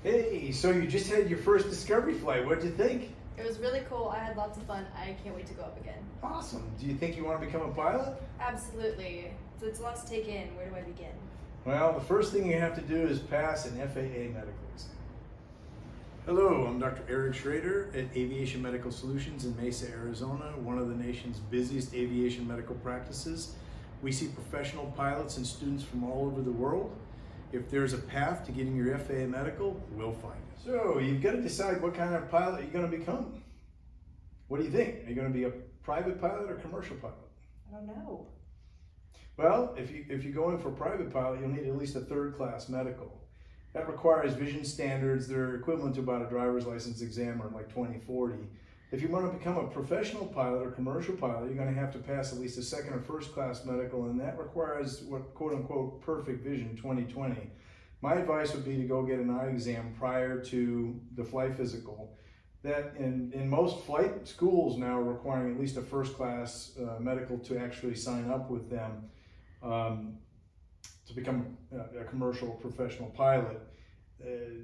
Hey, so you just had your first Discovery flight. What'd you think? It was really cool. I had lots of fun. I can't wait to go up again. Awesome. Do you think you want to become a pilot? Absolutely. So it's lots to take in. Where do I begin? Well, the first thing you have to do is pass an FAA medical exam. Hello, I'm Dr. Eric Schrader at Aviation Medical Solutions in Mesa, Arizona, one of the nation's busiest aviation medical practices. We see professional pilots and students from all over the world. If there's a path to getting your FAA medical, we'll find it. So you've got to decide what kind of pilot you're going to become. What do you think? Are you going to be a private pilot or commercial pilot? I don't know. Well, if you're going for a private pilot, you'll need at least a third class medical. That requires vision standards that are equivalent to about a driver's license exam or like 2040. If you want to become a professional pilot or commercial pilot, you're going to have to pass at least a second or first class medical, and that requires what quote unquote perfect vision 2020. My advice would be to go get an eye exam prior to the flight physical. That in most flight schools now are requiring at least a first class medical to actually sign up with them to become a commercial professional pilot.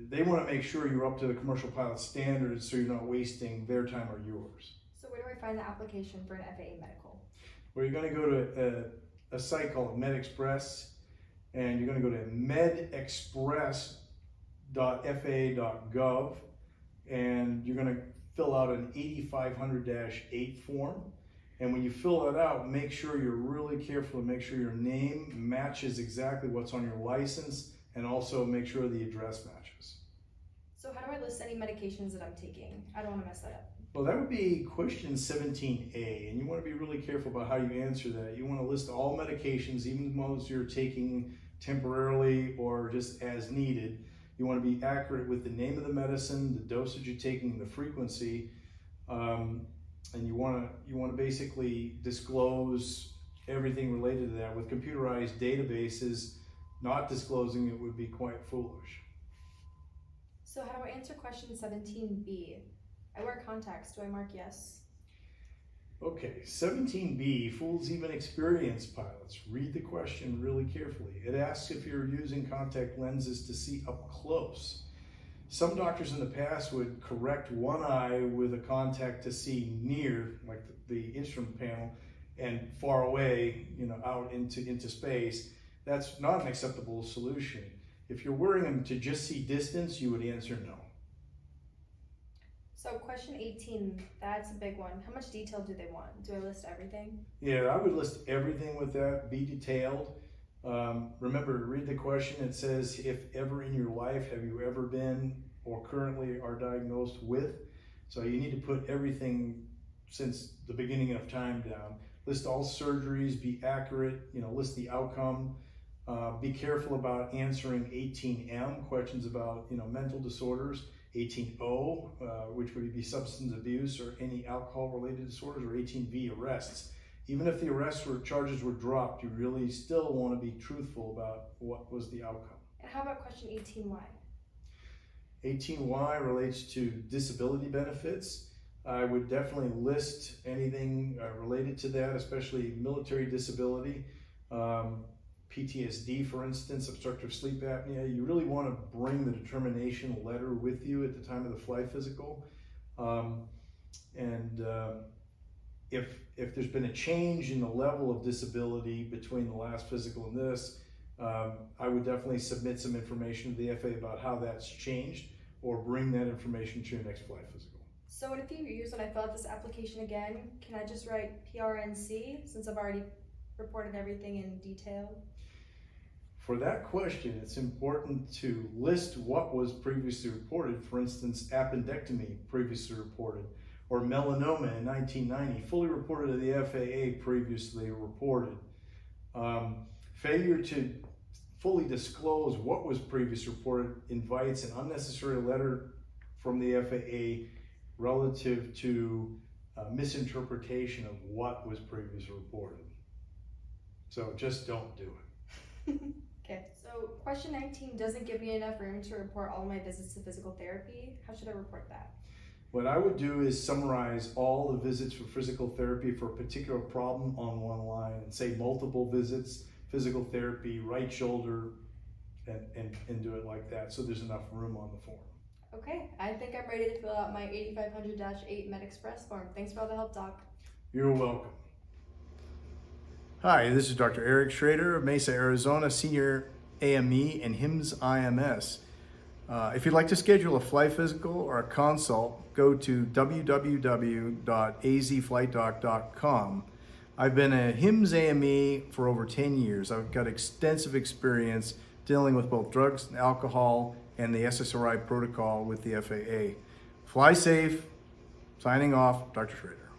They want to make sure you're up to the commercial pilot standards so you're not wasting their time or yours. So where do I find the application for an FAA medical? Well, you're going to go to a site called MedExpress, and you're going to go to medexpress.faa.gov, and you're going to fill out an 8500-8 form. And when you fill it out, make sure you're really careful to make sure your name matches exactly what's on your license, and also make sure the address matches. So how do I list any medications that I'm taking? I don't want to mess that up. Well, that would be question 17A, and you want to be really careful about how you answer that. You want to list all medications, even the ones you're taking temporarily or just as needed. You want to be accurate with the name of the medicine, the dosage you're taking, the frequency, and you want to basically disclose everything related to that. With computerized databases, not disclosing it would be quite foolish. So how do I answer question 17B? I wear contacts. Do I mark yes? Okay, 17B fools even experienced pilots. Read the question really carefully. It asks if you're using contact lenses to see up close. Some doctors in the past would correct one eye with a contact to see near, like the instrument panel, and far away, out into space. That's not an acceptable solution. If you're wearing them to just see distance, you would answer no. So question 18, that's a big one. How much detail do they want? Do I list everything? Yeah, I would list everything with that. Be detailed. Remember to read the question. It says, if ever in your life have you ever been or currently are diagnosed with. So you need to put everything since the beginning of time down. List all surgeries, be accurate, list the outcome. Be careful about answering 18M, questions about mental disorders. 18O, which would be substance abuse or any alcohol-related disorders, or 18V, arrests. Even if the charges were dropped, you really still want to be truthful about what was the outcome. And how about question 18Y? 18Y relates to disability benefits. I would definitely list anything related to that, especially military disability. PTSD, for instance, obstructive sleep apnea. You really want to bring the determination letter with you at the time of the flight physical. If there's been a change in the level of disability between the last physical and this, I would definitely submit some information to the FAA about how that's changed, or bring that information to your next flight physical. So in a few years when I fill out this application again, can I just write PRNC since I've already reported everything in detail? For that question, it's important to list what was previously reported. For instance, appendectomy previously reported, or melanoma in 1990, fully reported to the FAA, previously reported. Failure to fully disclose what was previously reported invites an unnecessary letter from the FAA relative to misinterpretation of what was previously reported. So just don't do it. Okay, so question 19 doesn't give me enough room to report all my visits to physical therapy. How should I report that? What I would do is summarize all the visits for physical therapy for a particular problem on one line and say multiple visits, physical therapy, right shoulder, and do it like that, so there's enough room on the form. Okay, I think I'm ready to fill out my 8500-8 MedExpress form. Thanks for all the help, Doc. You're welcome. Hi, this is Dr. Eric Schrader of Mesa, Arizona, Senior AME and HIMSS IMS. If you'd like to schedule a flight physical or a consult, go to www.azflightdoc.com. I've been a HIMSS AME for over 10 years. I've got extensive experience dealing with both drugs and alcohol and the SSRI protocol with the FAA. Fly safe. Signing off, Dr. Schrader.